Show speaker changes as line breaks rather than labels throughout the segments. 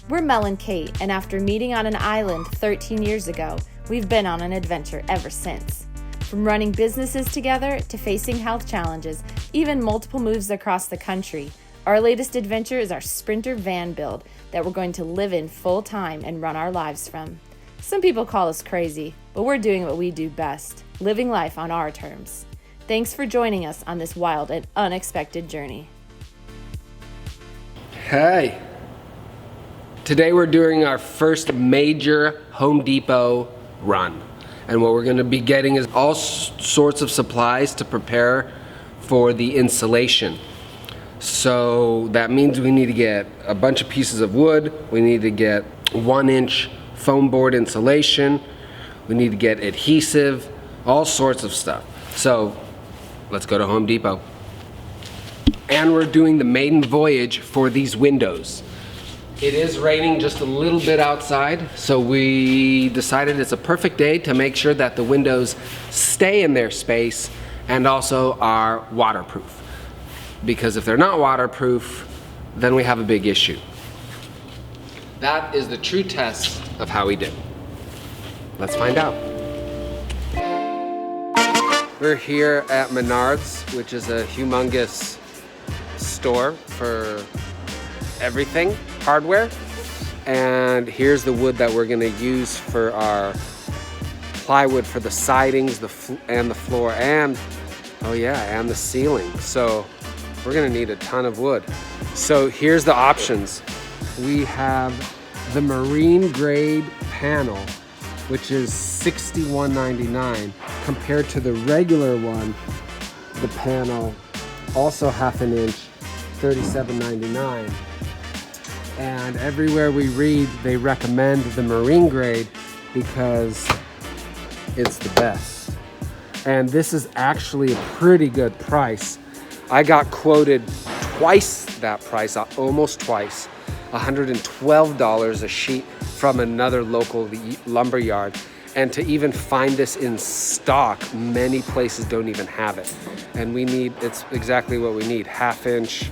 We're Mel and Kate, and after meeting on an island 13 years ago, we've been on an adventure ever since. From running businesses together to facing health challenges, even multiple moves across the country, our latest adventure is our Sprinter VanBuild that we're going to live in full time and run our lives from. Some people call us crazy, but we're doing what we do best, living life on our terms. Thanks for joining us on this wild and unexpected journey.
Hey. Today we're doing our first major Home Depot run. And what we're going to be getting is all sorts of supplies to prepare for the insulation. So that means we need to get a bunch of pieces of wood, we need to get 1-inch foam board insulation, we need to get adhesive, all sorts of stuff. So let's go to Home Depot. And we're doing the maiden voyage for these windows. It is raining just a little bit outside, so we decided it's a perfect day to make sure that the windows stay in their space and also are waterproof. Because if they're not waterproof, then we have a big issue. That is the true test of how we did. Let's find out. We're here at Menards, which is a humongous store for everything, hardware. And here's the wood that we're gonna use for our plywood for the sidings, and the floor, and oh yeah, and the ceiling. So we're gonna need a ton of wood. So here's the options. We have the marine grade panel, which is $61.99, compared to the regular one, the panel, also 1/2 inch, $37.99. And everywhere we read, they recommend the marine grade because it's the best. And this is actually a pretty good price. I got quoted twice that price, almost twice, $112 a sheet from another local lumber yard. And to even find this in stock, many places don't even have it. And it's exactly what we need, 1/2 inch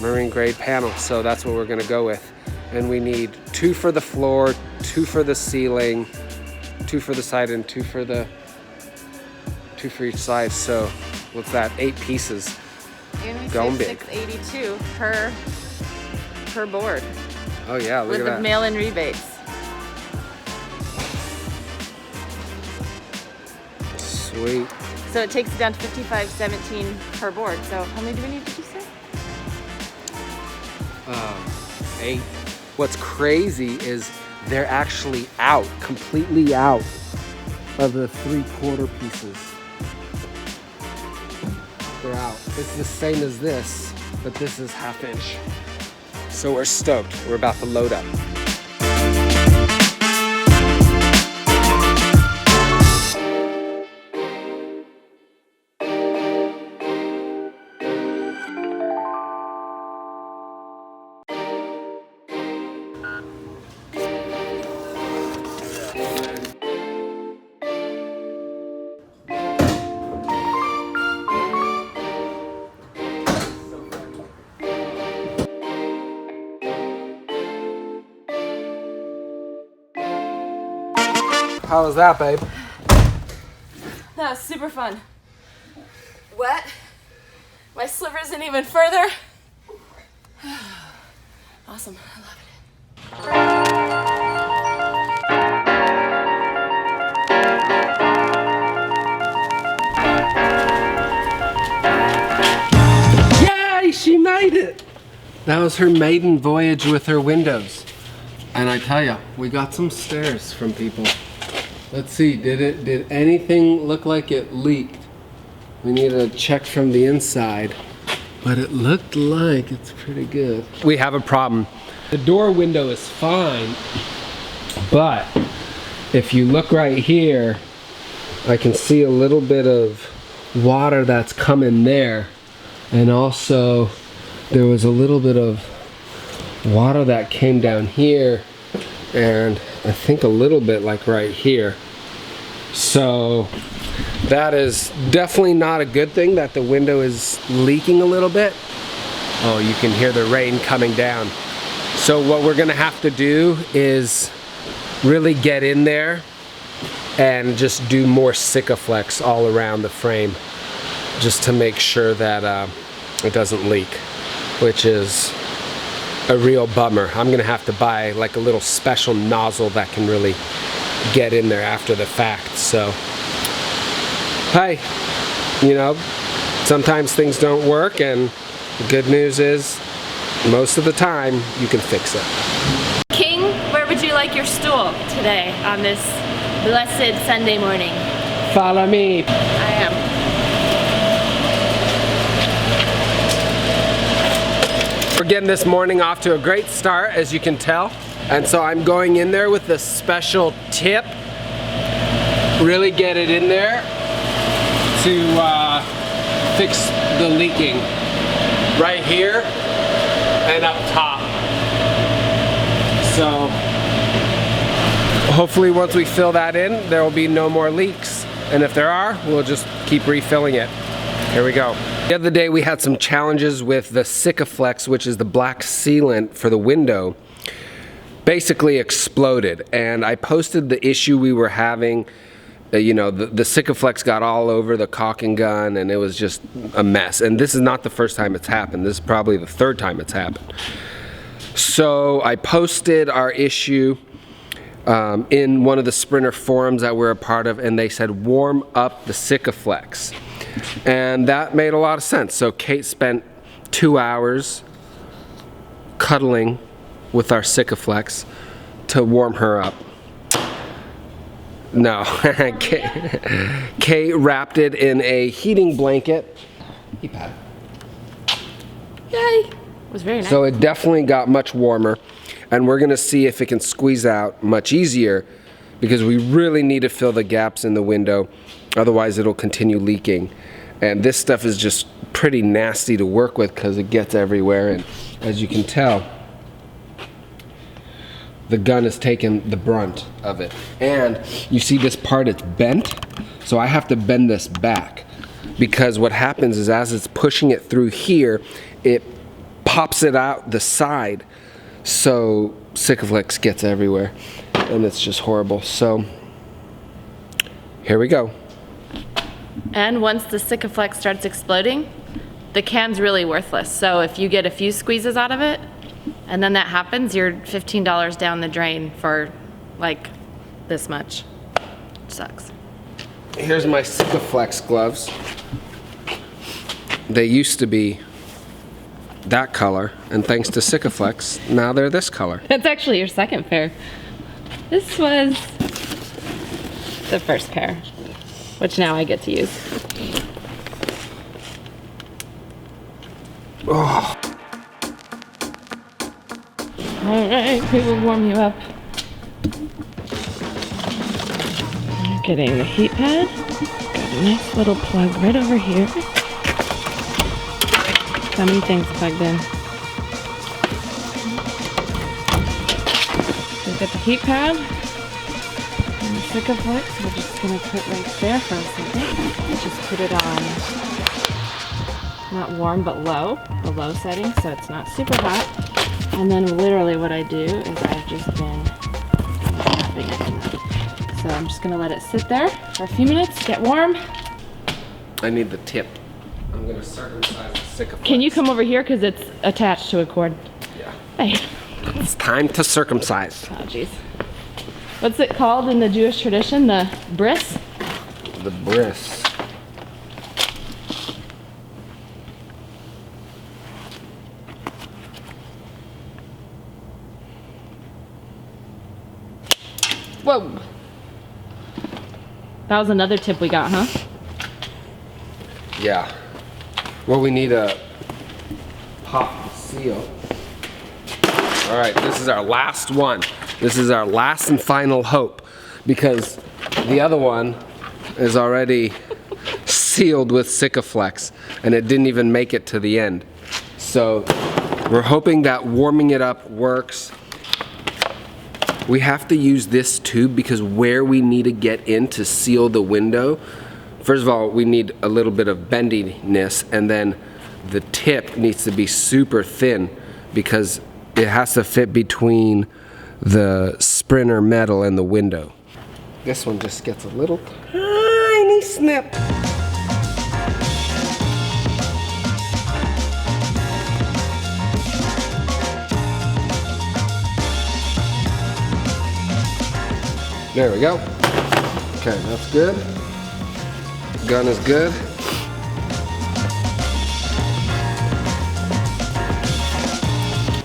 marine grade panel. So that's what we're gonna go with. And we need 2 for the floor, 2 for the ceiling, 2 for the side, and 2 for each side. So what's that, 8 pieces.
And we
Going
saved
big.
$682 per board.
Oh yeah, look at
with
that.
the mail-in rebates.
Sweet.
So it takes it down to $55.17 per board. So how many do we need, did you say?
8. What's crazy is they're actually out, completely out of the 3/4 pieces. They're out. It's the same as this, but this is 1/2 inch. So we're stoked. We're about to load up. How was that, babe?
That was super fun. Wet. My slippers in even further. Awesome. I love it.
Yay, she made it! That was her maiden voyage with her windows. And I tell ya, we got some stares from people. Let's see, did anything look like it leaked? We need to check from the inside, but it looked like it's pretty good. We have a problem. The door window is fine, but if you look right here, I can see a little bit of water that's coming there. And also, there was a little bit of water that came down here, and I think a little bit like right here. So that is definitely not a good thing that the window is leaking a little bit. Oh, you can hear the rain coming down. So what we're gonna have to do is really get in there and just do more Sikaflex all around the frame, just to make sure that it doesn't leak, which is a real bummer. I'm gonna have to buy like a little special nozzle that can really get in there after the fact. So, hey, you know, sometimes things don't work, and the good news is most of the time you can fix it.
King, where would you like your stool today on this blessed Sunday morning?
Follow me.
I am.
We're getting this morning off to a great start, as you can tell. And so I'm going in there with a special tip. Really get it in there to fix the leaking. Right here and up top. So hopefully once we fill that in, there will be no more leaks. And if there are, we'll just keep refilling it. Here we go. The other day we had some challenges with the Sikaflex, which is the black sealant for the window. Basically exploded, and I posted the issue we were having. You know, the Sikaflex got all over the caulking gun, and it was just a mess. And this is not the first time it's happened. This is probably the third time it's happened. So I posted our issue in one of the Sprinter forums that we're a part of, and they said warm up the Sikaflex. And that made a lot of sense. So Kate spent 2 hours cuddling with our Sikaflex to warm her up. No, Kate wrapped it in a heating blanket. Heat pad.
Yay! It was very nice.
So it definitely got much warmer, and we're gonna see if it can squeeze out much easier, because we really need to fill the gaps in the window, otherwise it'll continue leaking. And this stuff is just pretty nasty to work with because it gets everywhere, and as you can tell, the gun has taken the brunt of it. And you see this part, it's bent, so I have to bend this back, because what happens is as it's pushing it through here, it pops it out the side, so Sikaflex gets everywhere, and it's just horrible. So here we go.
And once the Sikaflex starts exploding, the can's really worthless. So if you get a few squeezes out of it, and then that happens, you're $15 down the drain for like this much. It sucks.
Here's my Sikaflex gloves. They used to be that color, and thanks to Sikaflex, now they're this color.
That's actually your second pair. This was the first pair, which now I get to use.
Oh.
All right, we will warm you up. We're getting the heat pad. Got a nice little plug right over here. So many things plugged in. We've got the heat pad and the Sikaflex. We're just gonna put right there for a second. Just put it on, not warm, but low, the low setting, so it's not super hot. And then literally what I do is I've just been tapping it in there. So I'm just gonna let it sit there for a few minutes, get warm.
I need the tip. I'm gonna circumcise the Sikaflex.
Can you come over here, because it's attached to a cord?
Yeah.
Hey.
It's time to circumcise.
Oh jeez. What's it called in the Jewish tradition? The bris?
The bris.
Whoa. That was another tip we got, huh?
Yeah. Well, we need a pop seal. All right, this is our last one. This is our last and final hope, because the other one is already sealed with Sikaflex, and it didn't even make it to the end. So we're hoping that warming it up works. We have to use this tube because where we need to get in to seal the window, first of all, we need a little bit of bendiness, and then the tip needs to be super thin because it has to fit between the sprinter metal and the window. This one just gets a little tiny snip. There we go. Okay, that's good. Gun is good.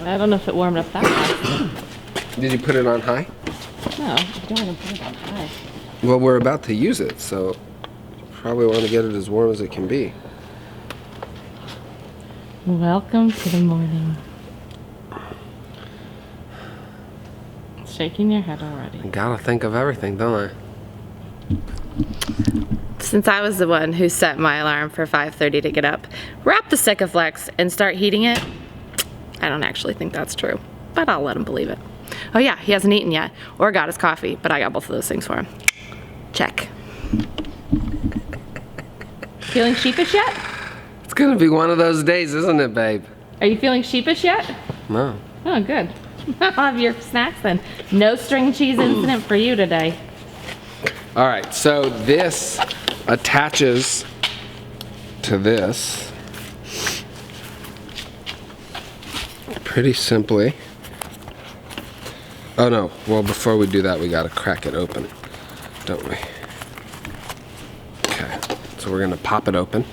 I don't know if it warmed up that fast.
Did you put it on high?
No, I don't want to put it on high.
Well, we're about to use it, so probably want to get it as warm as it can be.
Welcome to the morning. Shaking your head already.
Gotta think of everything, don't I?
Since I was the one who set my alarm for 5:30 to get up, wrap the Sikaflex, and start heating it, I don't actually think that's true, but I'll let him believe it. Oh yeah, he hasn't eaten yet, or got his coffee, but I got both of those things for him. Check. Feeling sheepish yet?
It's gonna be one of those days, isn't it, babe?
Are you feeling sheepish yet?
No.
Oh, good. I'll have your snacks then. No string cheese incident for you today.
All right, so this attaches to this pretty simply. Oh no, well before we do that we gotta crack it open, don't we? Okay, so we're gonna pop it open.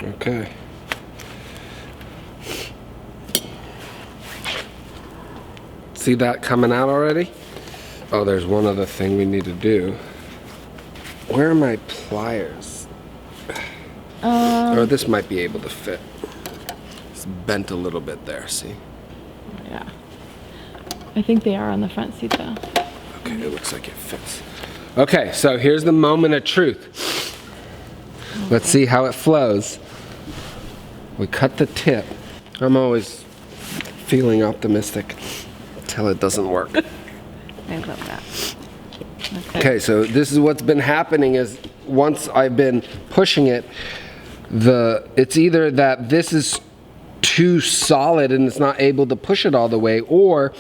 Okay. See that coming out already? Oh, there's one other thing we need to do. Where are my pliers? Or this might be able to fit. It's bent a little bit there, see?
Yeah. I think they are on the front seat though.
Okay, it looks like it fits. Okay, so here's the moment of truth. Let's see how it flows. We cut the tip. I'm always feeling optimistic until it doesn't work.
I love that.
Okay, so this is what's been happening is once I've been pushing it, it's either that this is too solid and it's not able to push it all the way, or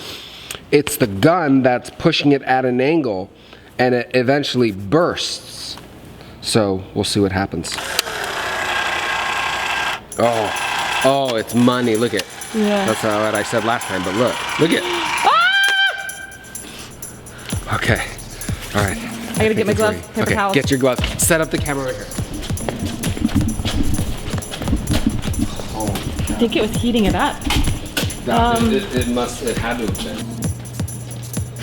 it's the gun that's pushing it at an angle and it eventually bursts. So we'll see what happens. Oh, it's money. Look at.
Yeah.
That's what I said last time, but look at.
Ah!
Okay. All right.
I gotta get my gloves, paper
Okay,
towels.
get your gloves. Set up the camera right here.
I think it was heating it up.
It had to have been.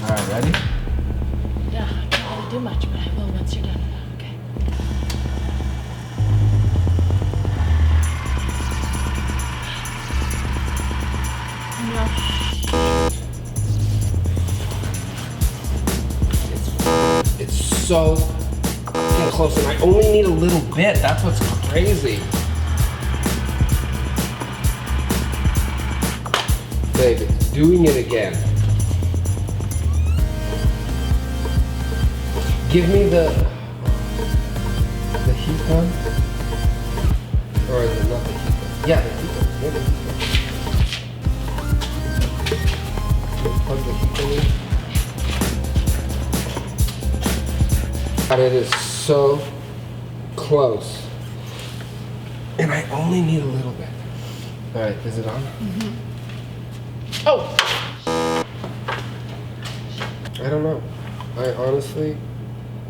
All right, ready?
Yeah, I can't really do much, but I will once you're done. Okay.
It's so getting close, and I only need a little bit. That's what's crazy. Babe, it's doing it again. Give me the heat gun. Or is it not the heat gun? Yeah, the heat gun. Yeah, the heat gun. Plug the heat gun in. And it is so close. And I only need a little bit. All right, is it on?
Mm-hmm.
Oh! I don't know. I honestly,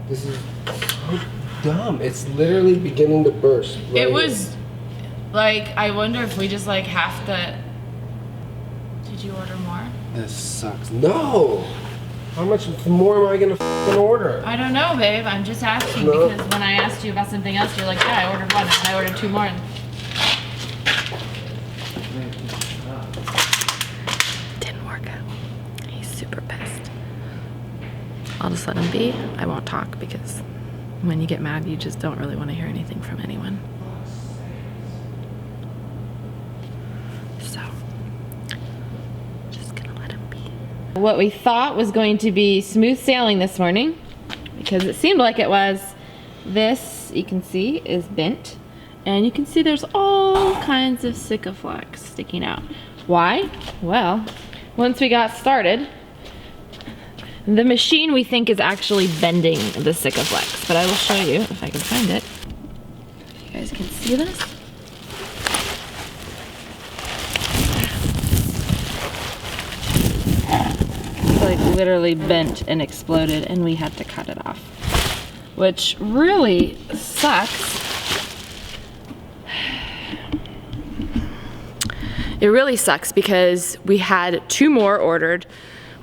this is so dumb. It's literally beginning to burst. Right
It was like, I wonder if we just like have to. Did you order more?
This sucks. No! How much more am I gonna f***ing order?
I don't know, babe. I'm just asking
No.
because when I asked you about something else, you're like, yeah, I ordered one, and I ordered two more. And didn't work out. He's super pissed. I'll just let him be. I won't talk because when you get mad, you just don't really want to hear anything from anyone. So, just gonna let him be. What we thought was going to be smooth sailing this morning, because it seemed like it was, this, you can see, is bent. and you can see there's all kinds of Sikaflex sticking out. Why? Well, once we got started, the machine we think is actually bending the Sikaflex, but I will show you if I can find it. You guys can see this? It's like literally bent and exploded, and we had to cut it off, which really sucks. It really sucks because we had 2 more ordered.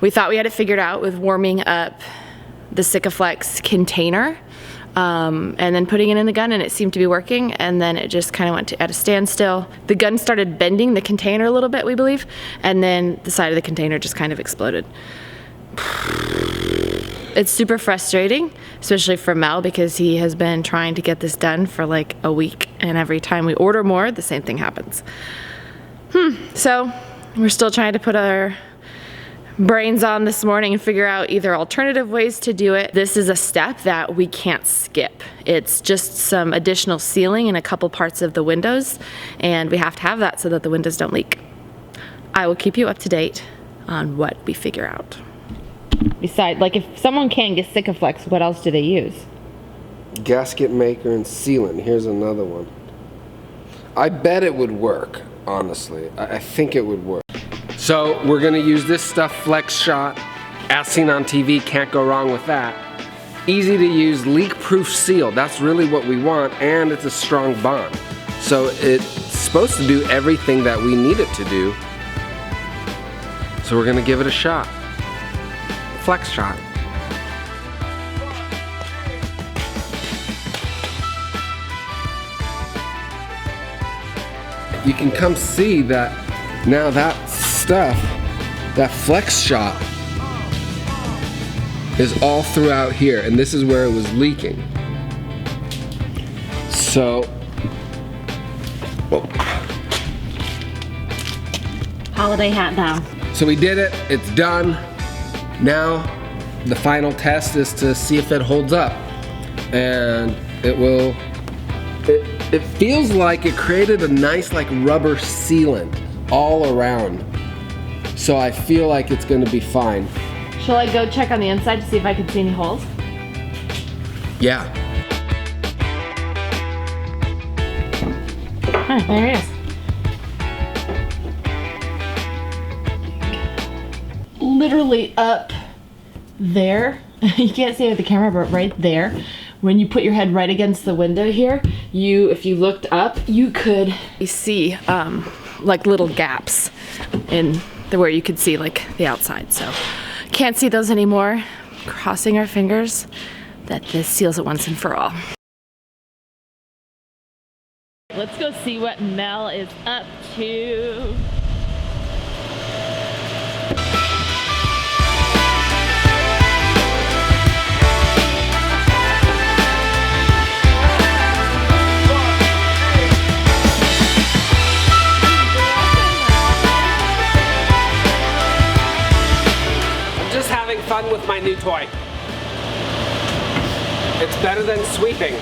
We thought we had it figured out with warming up the Sikaflex container and then putting it in the gun, and it seemed to be working, and then it just kind of went at a standstill. The gun started bending the container a little bit, we believe, and then the side of the container just kind of exploded. It's super frustrating, especially for Mel, because he has been trying to get this done for like a week, and every time we order more, the same thing happens. So we're still trying to put our brains on this morning and figure out either alternative ways to do it. This is a step that we can't skip. It's just some additional sealing in a couple parts of the windows, and we have to have that so that the windows don't leak. I will keep you up to date on what we figure out. Besides, like, if someone can get Sikaflex, what else do they use?
Gasket maker and sealant. Here's another one. I bet it would work, honestly. I think it would work. So we're gonna use this stuff, Flex Shot. As seen on TV, can't go wrong with that. Easy to use, leak-proof seal. That's really what we want, and it's a strong bond. So it's supposed to do everything that we need it to do. So we're gonna give it a shot. Flex Shot. You can come see that now that stuff, that Flex Shot is all throughout here, and this is where it was leaking. So, whoa.
Holiday hat down.
So we did it, it's done. Now the final test is to see if it holds up, and it will. It feels like it created a nice like rubber sealant all around. So I feel like it's gonna be fine.
Shall I go check on the inside to see if I can see any holes?
Yeah.
Oh, there it is. Literally up there. You can't see it with the camera, but right there. When you put your head right against the window here, if you looked up, you could see like little gaps in where you could see like the outside. So can't see those anymore. Crossing our fingers that this seals it once and for all. Let's go see what Mel is up to.
Fun with my new toy. It's better than sweeping.